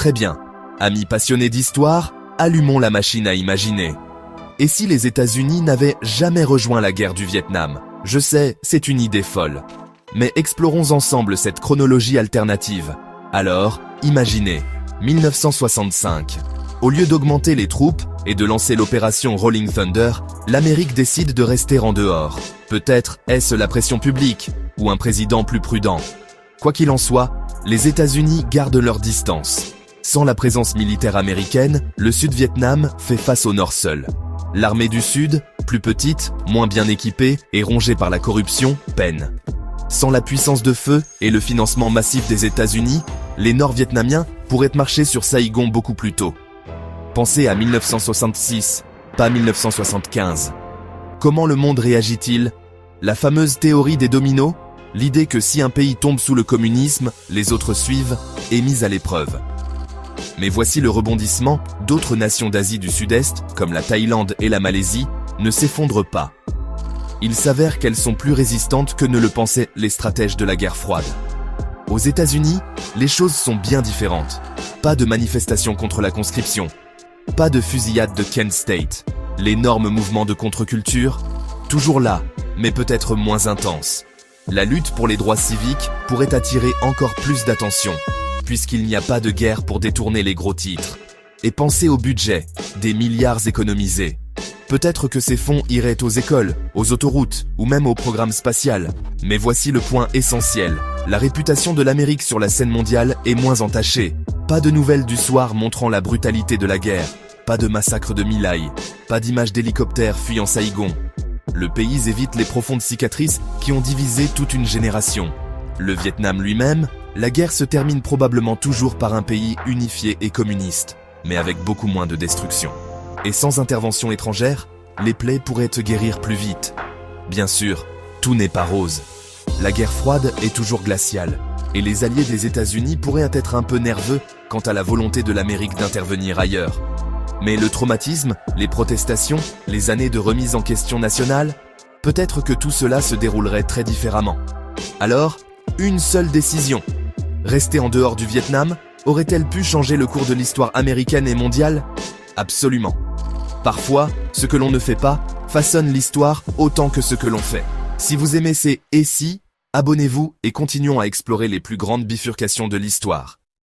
Très bien. Amis passionnés d'histoire, allumons la machine à imaginer. Et si les États-Unis n'avaient jamais rejoint la guerre du Vietnam? Je sais, c'est une idée folle. Mais explorons ensemble cette chronologie alternative. Alors, imaginez, 1965. Au lieu d'augmenter les troupes et de lancer l'opération Rolling Thunder, l'Amérique décide de rester en dehors. Peut-être est-ce la pression publique ou un président plus prudent. Quoi qu'il en soit, les États-Unis gardent leur distance. Sans la présence militaire américaine, le Sud-Vietnam fait face au Nord seul. L'armée du Sud, plus petite, moins bien équipée et rongée par la corruption, peine. Sans la puissance de feu et le financement massif des États-Unis, les Nord-Vietnamiens pourraient marcher sur Saïgon beaucoup plus tôt. Pensez à 1966, pas 1975. Comment le monde réagit-il? La fameuse théorie des dominos, l'idée que si un pays tombe sous le communisme, les autres suivent, est mise à l'épreuve. Mais voici le rebondissement, d'autres nations d'Asie du Sud-Est, comme la Thaïlande et la Malaisie, ne s'effondrent pas. Il s'avère qu'elles sont plus résistantes que ne le pensaient les stratèges de la guerre froide. Aux États-Unis, les choses sont bien différentes. Pas de manifestations contre la conscription. Pas de fusillade de Kent State. L'énorme mouvement de contre-culture, toujours là, mais peut-être moins intense. La lutte pour les droits civiques pourrait attirer encore plus d'attention, puisqu'il n'y a pas de guerre pour détourner les gros titres. Et pensez au budget, des milliards économisés. Peut-être que ces fonds iraient aux écoles, aux autoroutes, ou même au programme spatial. Mais voici le point essentiel. La réputation de l'Amérique sur la scène mondiale est moins entachée. Pas de nouvelles du soir montrant la brutalité de la guerre. Pas de massacre de My Lai. Pas d'images d'hélicoptères fuyant Saïgon. Le pays évite les profondes cicatrices qui ont divisé toute une génération. Le Vietnam lui-même, la guerre se termine probablement toujours par un pays unifié et communiste, mais avec beaucoup moins de destruction. Et sans intervention étrangère, les plaies pourraient te guérir plus vite. Bien sûr, tout n'est pas rose. La guerre froide est toujours glaciale, et les alliés des États-Unis pourraient être un peu nerveux quant à la volonté de l'Amérique d'intervenir ailleurs. Mais le traumatisme, les protestations, les années de remise en question nationale, peut-être que tout cela se déroulerait très différemment. Alors, une seule décision. Rester en dehors du Vietnam aurait-elle pu changer le cours de l'histoire américaine et mondiale? Absolument. Parfois, ce que l'on ne fait pas façonne l'histoire autant que ce que l'on fait. Si vous aimez ces « et si », abonnez-vous et continuons à explorer les plus grandes bifurcations de l'histoire.